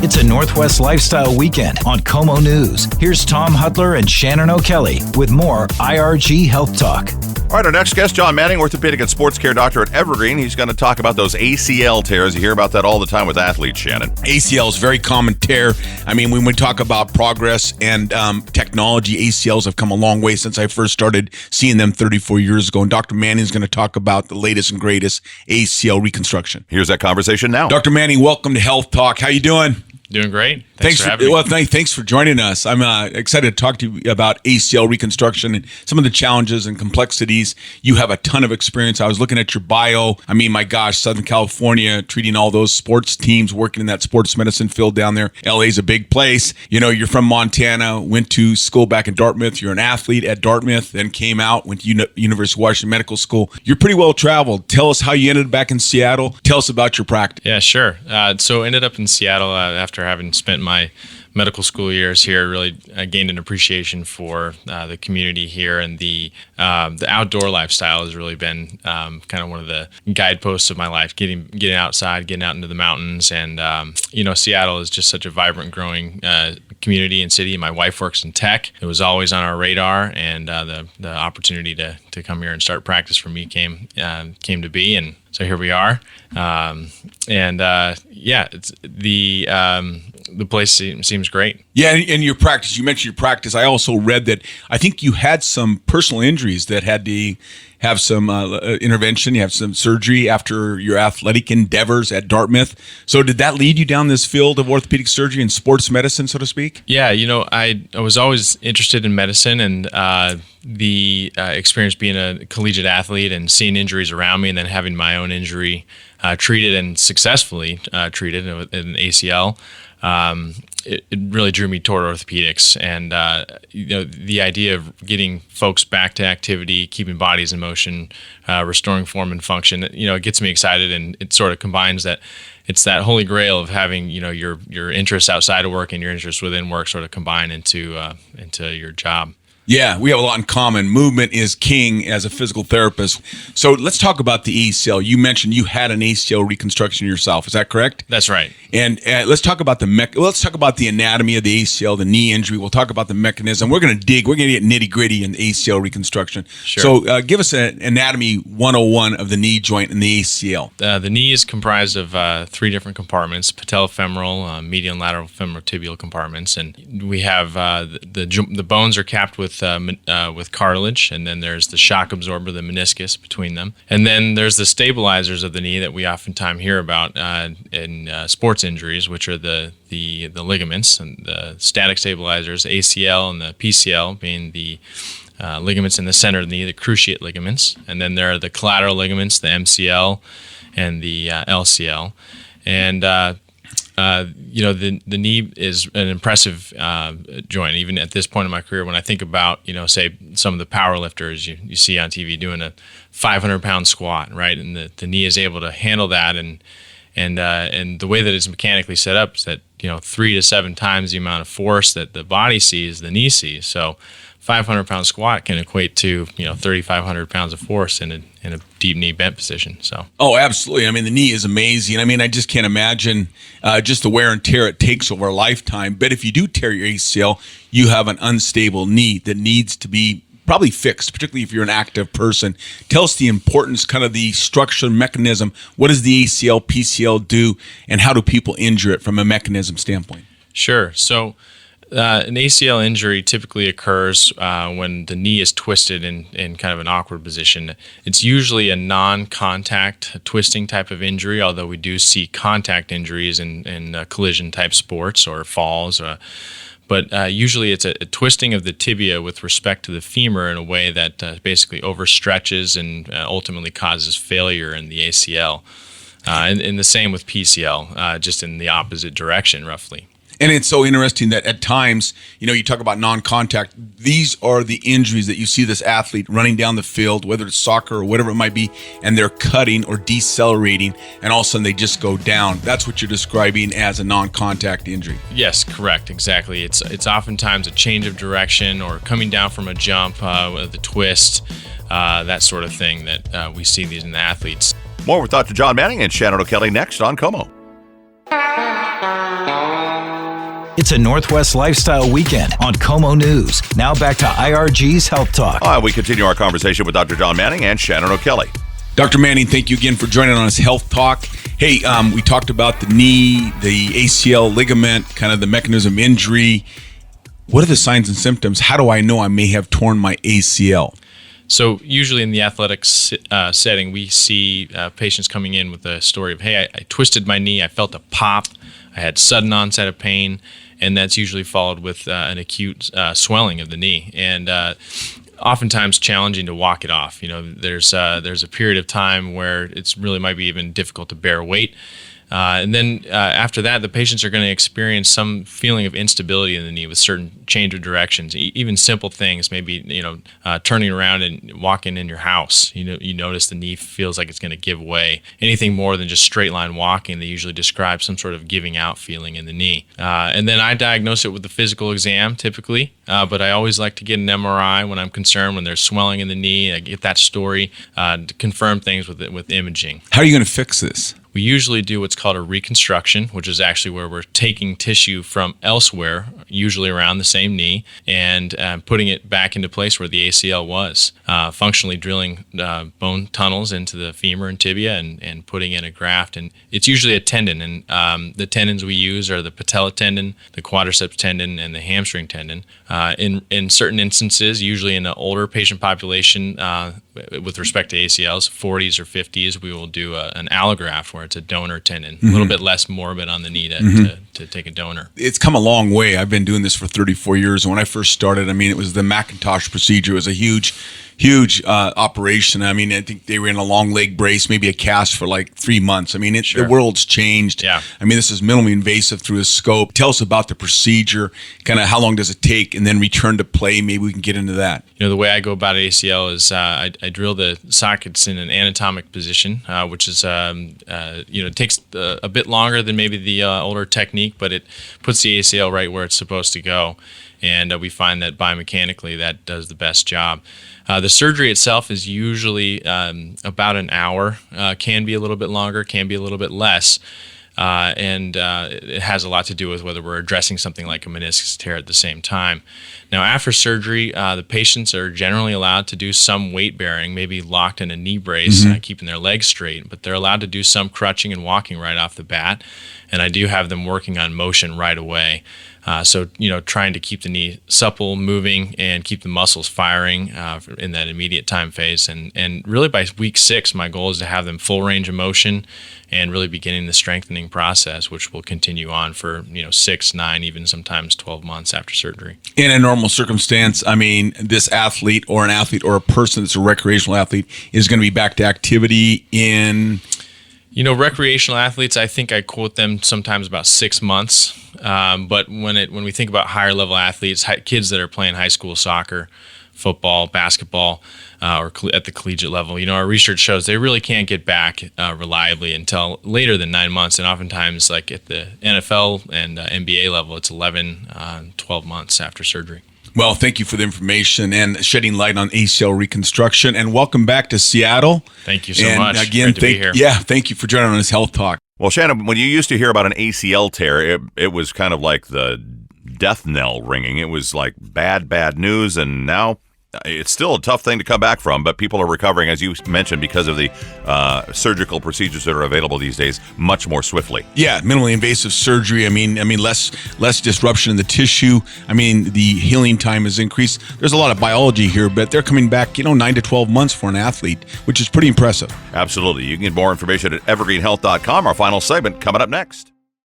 It's a Northwest Lifestyle Weekend on Como News. Here's Tom Hutler and Shannon O'Kelly with more IRG Health Talk. All right, our next guest, John Manning, orthopedic and sports care doctor at Evergreen. He's going to talk about those ACL tears. You hear about that all the time with athletes, Shannon. ACL is a very common tear. I mean, when we talk about progress and technology, ACLs have come a long way since I first started seeing them 34 years ago. And Dr. Manning is going to talk about the latest and greatest ACL reconstruction. Here's that conversation now. Dr. Manning, welcome to Health Talk. How you doing? Doing great. Thanks for having me. Well, thanks for joining us. I'm excited to talk to you about ACL reconstruction and some of the challenges and complexities. You have a ton of experience. I was looking at your bio. I mean, my gosh, Southern California, treating all those sports teams, working in that sports medicine field down there. LA's a big place. You know, you're from Montana, went to school back in Dartmouth. You're an athlete at Dartmouth, then came out, went to University of Washington Medical School. You're pretty well traveled. Tell us how you ended up back in Seattle. Tell us about your practice. Yeah, sure. So ended up in Seattle after having spent my medical school years here. Really gained an appreciation for the community here, and the outdoor lifestyle has really been kind of one of the guideposts of my life. Getting outside, getting out into the mountains, and Seattle is just such a vibrant, growing community and city. My wife works in tech. It was always on our radar, and the opportunity to come here and start practice for me came to be, and so here we are. It's the place seems great. Yeah, and your practice, you mentioned your practice. I also read that I think you had some personal injuries that had to have some intervention. You have some surgery after your athletic endeavors at Dartmouth. So did that lead you down this field of orthopedic surgery and sports medicine, so to speak? Yeah, I was always interested in medicine, and the experience being a collegiate athlete and seeing injuries around me, and then having my own injury treated and successfully treated in an ACL. It really drew me toward orthopedics, and the idea of getting folks back to activity, keeping bodies in motion, restoring form and function. It gets me excited, and it sort of combines that. It's that holy grail of having your interests outside of work and your interests within work sort of combine into your job. Yeah, we have a lot in common. Movement is king as a physical therapist. So let's talk about the ACL. You mentioned you had an ACL reconstruction yourself. Is that correct? That's right. And let's talk about the anatomy of the ACL, the knee injury. We'll talk about the mechanism. We're going to get nitty gritty in the ACL reconstruction. Sure. So give us an anatomy 101 of the knee joint and the ACL. The knee is comprised of three different compartments: patellofemoral, medial and lateral femorotibial compartments, and we have the bones are capped with cartilage, and then there's the shock absorber, the meniscus between them, and then there's the stabilizers of the knee that we oftentimes hear about in sports injuries, which are the ligaments and the static stabilizers, ACL and the PCL being the ligaments in the center of the knee, the cruciate ligaments, and then there are the collateral ligaments, the MCL and the LCL, and the knee is an impressive joint. Even at this point in my career, when I think about, say some of the power lifters you see on TV doing a 500-pound squat, right? And the knee is able to handle that, and the way that it's mechanically set up is that 3 to 7 times the amount of force that the body sees, the knee sees. So 500-pound squat can equate to 3,500 pounds of force in a deep knee bent position. So absolutely. I mean, the knee is amazing. I mean, I just can't imagine just the wear and tear it takes over a lifetime. But if you do tear your ACL, you have an unstable knee that needs to be probably fixed, particularly if you're an active person. Tell us the importance, kind of the structure, mechanism. What does the ACL, PCL do, and how do people injure it from a mechanism standpoint? Sure. So an ACL injury typically occurs when the knee is twisted in kind of an awkward position. It's usually a non-contact twisting type of injury, although we do see contact injuries in collision-type sports or falls. But usually it's a twisting of the tibia with respect to the femur in a way that basically overstretches and ultimately causes failure in the ACL. And the same with PCL, just in the opposite direction, roughly. And it's so interesting that at times, you talk about non-contact. These are the injuries that you see this athlete running down the field, whether it's soccer or whatever it might be, and they're cutting or decelerating, and all of a sudden they just go down. That's what you're describing as a non-contact injury. Yes, correct, exactly. It's oftentimes a change of direction or coming down from a jump, the twist, that sort of thing that we see these in the athletes. More with Dr. John Manning and Shannon O'Kelly next on Como. It's a Northwest lifestyle weekend on Como News. Now back to IRG's Health Talk. We continue our conversation with Dr. John Manning and Shannon O'Kelly. Dr. Manning, thank you again for joining on us Health Talk. Hey, we talked about the knee, the ACL ligament, kind of the mechanism of injury. What are the signs and symptoms? How do I know I may have torn my ACL? So usually in the athletics setting, we see patients coming in with a story of, hey, I twisted my knee, I felt a pop, I had sudden onset of pain, and that's usually followed with an acute swelling of the knee. And oftentimes challenging to walk it off. You know, there's a period of time where it's really might be even difficult to bear weight. And then after that, the patients are going to experience some feeling of instability in the knee with certain change of directions. Even simple things, maybe turning around and walking in your house. You notice the knee feels like it's going to give way. Anything more than just straight line walking, they usually describe some sort of giving out feeling in the knee. And then I diagnose it with the physical exam typically, but I always like to get an MRI when I'm concerned when there's swelling in the knee. I get that story to confirm things with imaging. How are you going to fix this? We usually do what's called a reconstruction, which is actually where we're taking tissue from elsewhere, usually around the same knee, and putting it back into place where the ACL was, functionally drilling bone tunnels into the femur and tibia and putting in a graft. And it's usually a tendon, and the tendons we use are the patella tendon, the quadriceps tendon, and the hamstring tendon. In certain instances, usually in an older patient population, with respect to ACLs, 40s or 50s, we will do an allograft where it's a donor tendon, a little bit less morbid on the knee to take a donor. It's come a long way. I've been doing this for 34 years. And when I first started, it was the Macintosh procedure. It was a huge operation. I think they were in a long leg brace, maybe a cast for like 3 months. Sure. The world's changed. Yeah. This is minimally invasive through a scope. Tell us about the procedure, kind of how long does it take, and then return to play. Maybe we can get into that. The way I go about ACL is I drill the sockets in an anatomic position, which is, it takes a bit longer than maybe the older technique, but it puts the ACL right where it's supposed to go. And we find that biomechanically that does the best job. The surgery itself is usually about an hour, can be a little bit longer, can be a little bit less. And it has a lot to do with whether we're addressing something like a meniscus tear at the same time. Now, after surgery, the patients are generally allowed to do some weight bearing, maybe locked in a knee brace, keeping their legs straight, but they're allowed to do some crutching and walking right off the bat. And I do have them working on motion right away. So, trying to keep the knee supple, moving, and keep the muscles firing in that immediate time phase. And really by week 6, my goal is to have them full range of motion and really beginning the strengthening process, which will continue on for, 6, 9, even sometimes 12 months after surgery. In a normal circumstance, this athlete or a person that's a recreational athlete is going to be back to activity in... recreational athletes, I think I quote them sometimes about 6 months. But when we think about higher level athletes, kids that are playing high school soccer, football, basketball, or at the collegiate level, our research shows they really can't get back reliably until later than 9 months. And oftentimes, like at the NFL and NBA level, it's 11, 12 months after surgery. Well, thank you for the information and shedding light on ACL reconstruction. And welcome back to Seattle. Thank you so much. Again, Great to be here. Yeah, thank you for joining us Health Talk. Well, Shannon, when you used to hear about an ACL tear, it was kind of like the death knell ringing. It was like bad news, and now it's still a tough thing to come back from, but people are recovering, as you mentioned, because of the surgical procedures that are available these days much more swiftly. Yeah, minimally invasive surgery. Less disruption in the tissue. The healing time has increased. There's a lot of biology here, but they're coming back, 9 to 12 months for an athlete, which is pretty impressive. Absolutely. You can get more information at evergreenhealth.com. Our final segment coming up next.